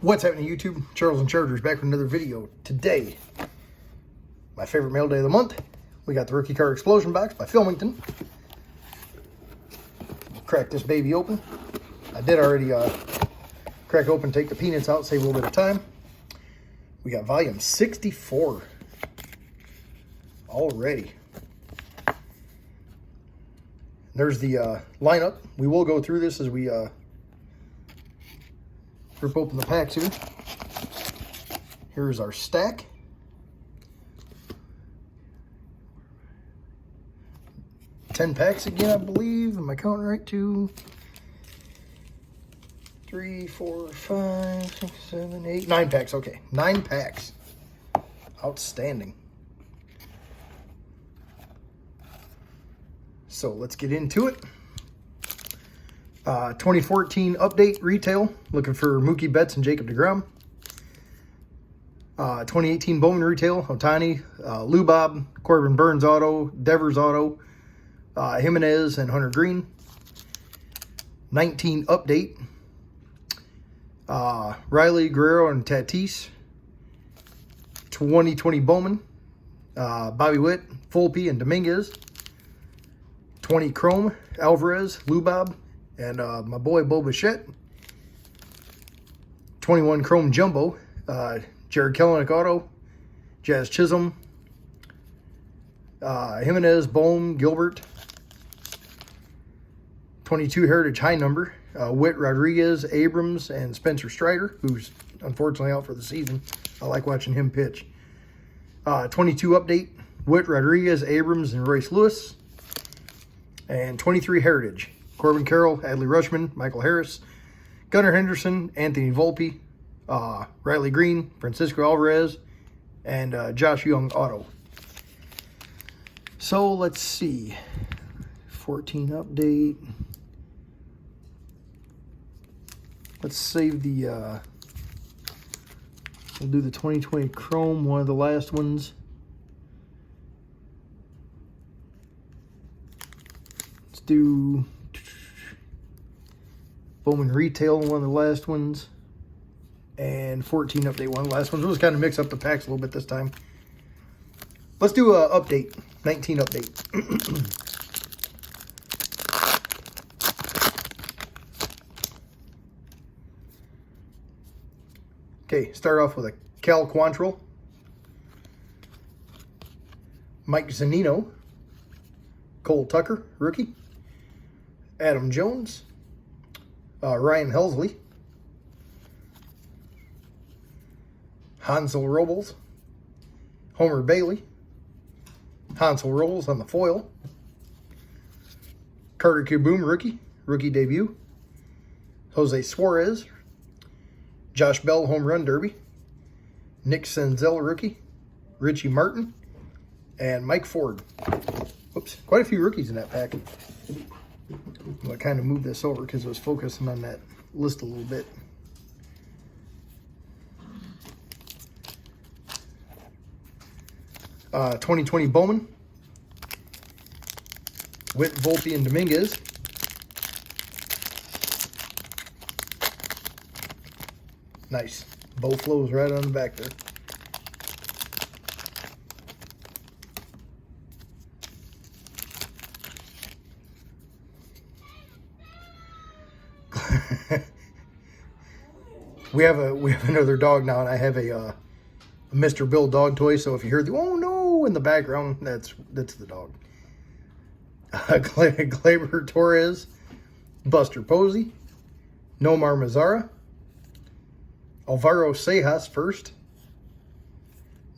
What's happening, YouTube? Charles and Chargers back with another video. Today, my favorite mail day of the month. We got the rookie card Explosion Box by Filmington. Crack this baby open. I did already crack open, take the peanuts out, save a little bit of time. We got volume 64 already. There's the lineup. We will go through this as we rip open the packs here. Here's our stack. 10 packs again, I believe. Am I counting right? 2, 3, 4, 5, 6, 7, 8, 9 packs. Okay, 9 packs. Outstanding. So let's get into it. 2014 update retail, looking for Mookie Betts and Jacob deGrom. 2018 Bowman retail, Ohtani, Lubob, Corbin Burns auto, Devers auto, Jimenez and Hunter Green. 19 update, Riley, Guerrero, and Tatis. 2020 Bowman, Bobby Witt, Volpe, and Dominguez. 20 Chrome, Alvarez, Lubob, and my boy Bo Bichette. 21 Chrome Jumbo, Jared Kelenic auto, Jazz Chisholm, Jimenez, Bohm, Gilbert. 22 Heritage High number, Witt, Rodriguez, Abrams, and Spencer Strider, who's unfortunately out for the season. I like watching him pitch. 22 update, Witt, Rodriguez, Abrams, and Royce Lewis. And 23 Heritage, Corbin Carroll, Adley Rutschman, Michael Harris, Gunnar Henderson, Anthony Volpe, Riley Green, Francisco Alvarez, and Josh Young auto. So let's see. 14 update. Let's save the, we'll do the 2020 Chrome, one of the last ones. Let's do Bowman Retail, one of the last ones. And 14 update, one of the last ones. We'll just kind of mix up the packs a little bit this time. Let's do a update, 19 update. Okay, start off with a Cal Quantrill, Mike Zunino, Cole Tucker, rookie, Adam Jones, Ryan Helsley, Hansel Robles, Homer Bailey, Hansel Robles on the foil, Carter Kieboom, rookie debut, Jose Suarez, Josh Bell, home run derby, Nick Senzel, rookie, Richie Martin, and Mike Ford. Whoops, quite a few rookies in that pack. I'm going to kind of move this over because I was focusing on that list a little bit. Uh, 2020 Bowman, Witt, Volpe, and Dominguez. Nice. Bow flows right on the back there. we have another dog now, and I have a Mr. Bill dog toy. So if you hear the "oh no" in the background, that's the dog. Gleyber Torres, Buster Posey, Nomar Mazara, Alvaro Sejas first,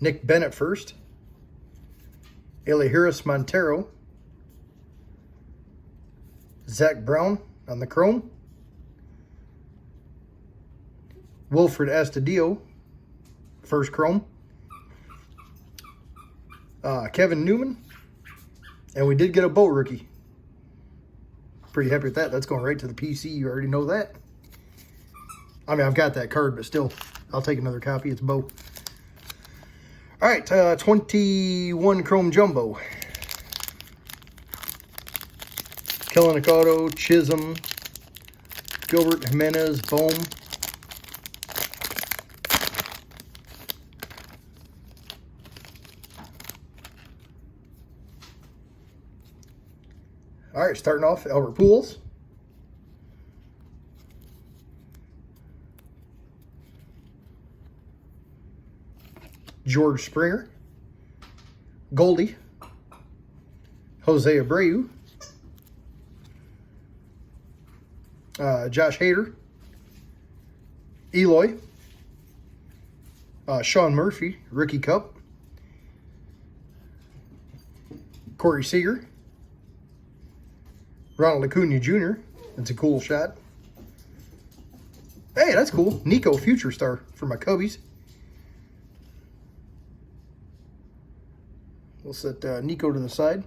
Nick Bennett first, Elihuris Montero, Zach Brown on the Chrome, Wilfred Astudillo, first Chrome, Kevin Newman, and we did get a Bo rookie. Pretty happy with that. That's going right to the PC. You already know that. I mean, I've got that card, but still, I'll take another copy. It's Bo. All right, 21 Chrome Jumbo. Kelenic auto, Chisholm, Gilbert, Jimenez, Bohm, All right, starting off, Albert Pujols. George Springer. Goldie. Jose Abreu. Josh Hader. Eloy. Sean Murphy, Rookie Cup. Corey Seager. Ronald Acuna Jr. That's a cool shot. Hey, that's cool. Nico, Future Star for my Cubbies. We'll set Nico to the side.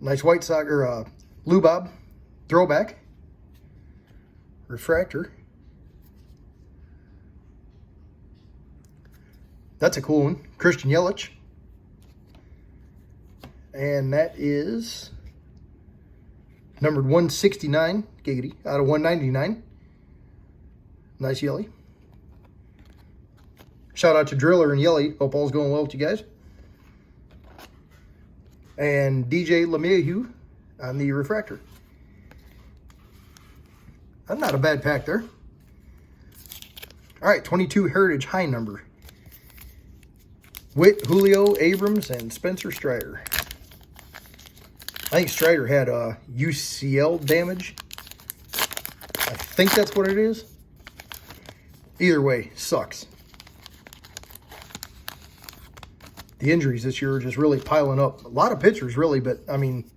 Nice White Sox, or Lou Bob. Throwback. Refractor. That's a cool one. Christian Yelich. And that is numbered 169, giggity, out of 199. Nice Yelly. Shout out to Driller and Yelly. Hope all's going well with you guys. And DJ LeMahieu on the refractor. That's not a bad pack there. All right, 22 Heritage high number. Witt, Julio, Abrams, and Spencer Strider. I think Strider had UCL damage. I think that's what it is. Either way, sucks. The injuries this year are just really piling up. A lot of pitchers, really, but, I mean,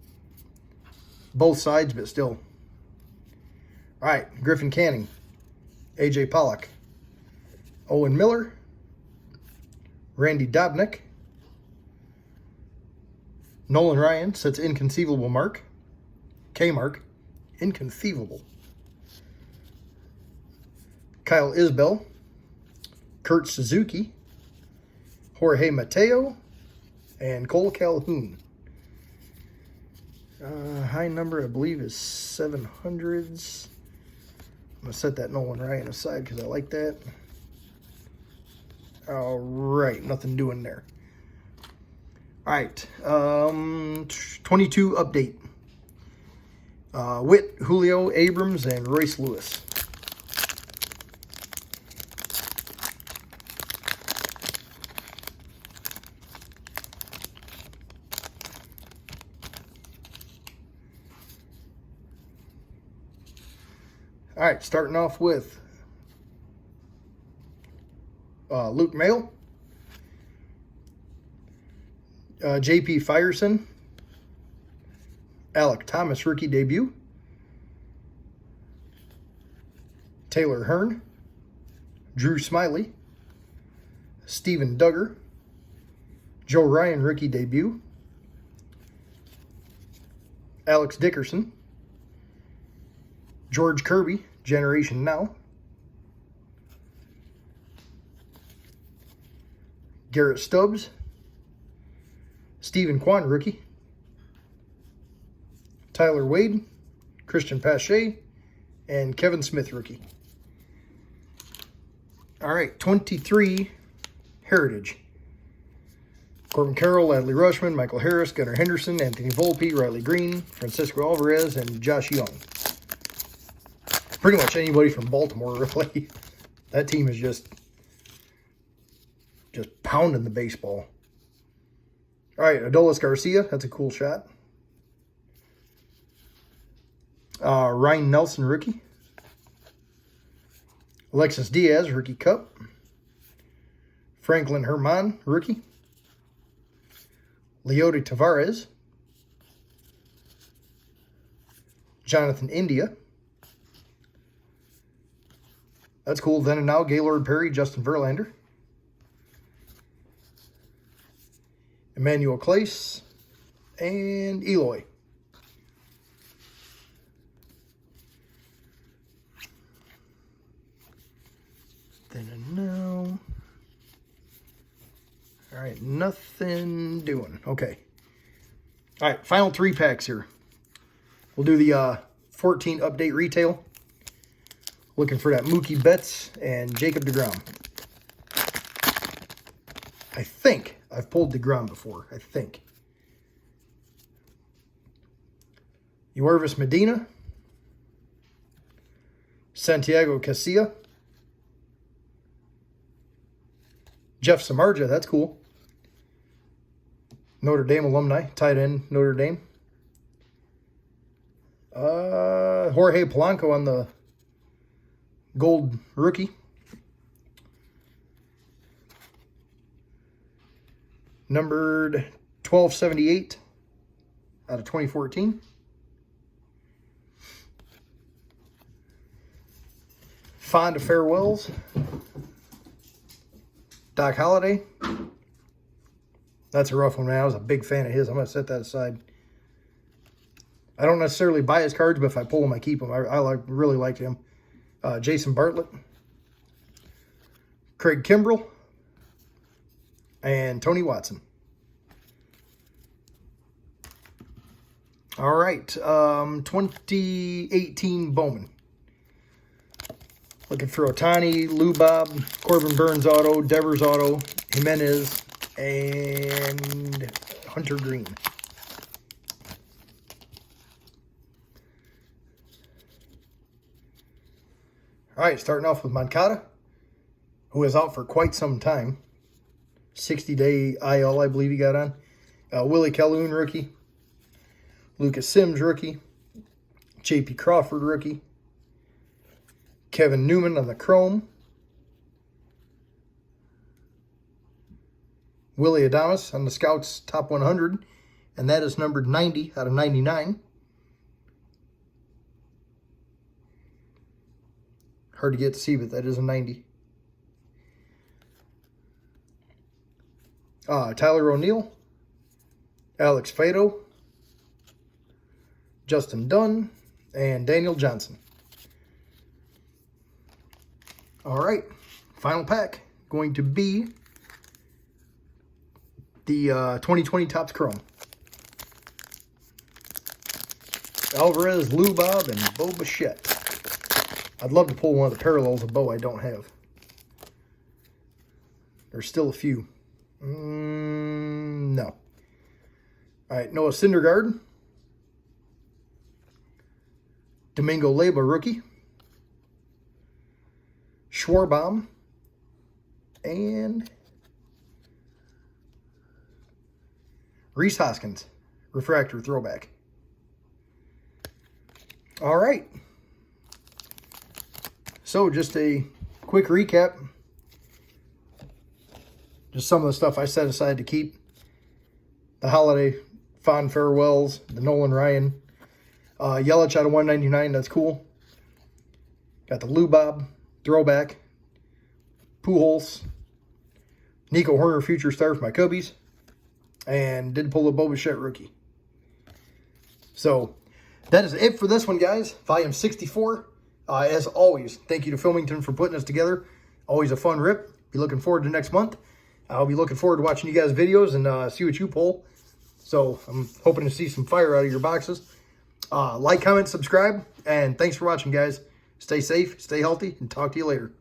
both sides, but still. All right, Griffin Canning, A.J. Pollock, Owen Miller, Randy Dobnak, Nolan Ryan sets inconceivable mark. K-mark. Inconceivable. Kyle Isbell. Kurt Suzuki. Jorge Mateo. And Cole Calhoun. High number, I believe, is 700s. I'm going to set that Nolan Ryan aside because I like that. All right. Nothing doing there. All right, 22 update. Witt, Julio, Abrams, and Royce Lewis. All right, starting off with Luke Mail. J.P. Firesen. Alec Thomas, rookie debut. Taylor Hearn. Drew Smiley. Steven Duggar. Joe Ryan, rookie debut. Alex Dickerson. George Kirby, Generation Now. Garrett Stubbs. Stephen Kwan, rookie. Tyler Wade, Christian Pache, and Kevin Smith, rookie. All right, 23 Heritage. Corbin Carroll, Adley Rushman, Michael Harris, Gunnar Henderson, Anthony Volpe, Riley Green, Francisco Alvarez, and Josh Young. Pretty much anybody from Baltimore, really. That team is just pounding the baseball. All right, Adolis Garcia. That's a cool shot. Ryan Nelson, rookie. Alexis Diaz, rookie cup. Franklin Herman, rookie. Leody Tavares. Jonathan India. That's cool. Then and now, Gaylord Perry, Justin Verlander. Emmanuel Clace, and Eloy. Then and now. All right, nothing doing. Okay. All right, final 3 packs here. We'll do the 14 update retail. Looking for that Mookie Betts and Jacob deGrom. I think I've pulled deGrom before. I think. Uervis Medina, Santiago Casilla, Jeff Samardzija, that's cool. Notre Dame alumni, tight end, Notre Dame. Jorge Polanco on the gold rookie. Numbered 1278 out of 2014. Fond of farewells. Doc Holliday. That's a rough one, man. I was a big fan of his. I'm going to set that aside. I don't necessarily buy his cards, but if I pull them, I keep them. I really liked him. Jason Bartlett. Craig Kimbrell. And Tony Watson. All right. 2018 Bowman. Looking for Otani, Lou Bob, Corbin Burns auto, Devers auto, Jimenez, and Hunter Green. All right, starting off with Moncada, who is out for quite some time. 60-day IL, I believe he got on. Willie Calhoun, rookie. Lucas Sims, rookie. J.P. Crawford, rookie. Kevin Newman on the Chrome. Willie Adames on the Scouts Top 100. And that is numbered 90 out of 99. Hard to get to see, but that is a 90. Tyler O'Neill. Alex Fado. Justin Dunn. And Daniel Johnson. All right, final pack going to be the 2020 Topps Chrome. Alvarez, Lou Bob, and Bo Bichette. I'd love to pull one of the parallels of Bo I don't have. There's still a few. No. All right, Noah Syndergaard. Domingo Leyba, rookie. Schwarbaum, and Reese Hoskins, refractor throwback. All right. So just a quick recap. Just some of the stuff I set aside to keep. The Holiday fond farewells, the Nolan Ryan. Yelich out of 199, that's cool. Got the Lou Bob throwback, Pujols, Nico Horner future star for my Cubbies, and did pull a Bo Bichette rookie. So that is it for this one, guys. Volume 64. As always, thank you to Filmington for putting us together. Always a fun rip. Be looking forward to next month. I'll be looking forward to watching you guys' videos and see what you pull. So I'm hoping to see some fire out of your boxes. Like, comment, subscribe, and thanks for watching, guys. Stay safe, stay healthy, and talk to you later.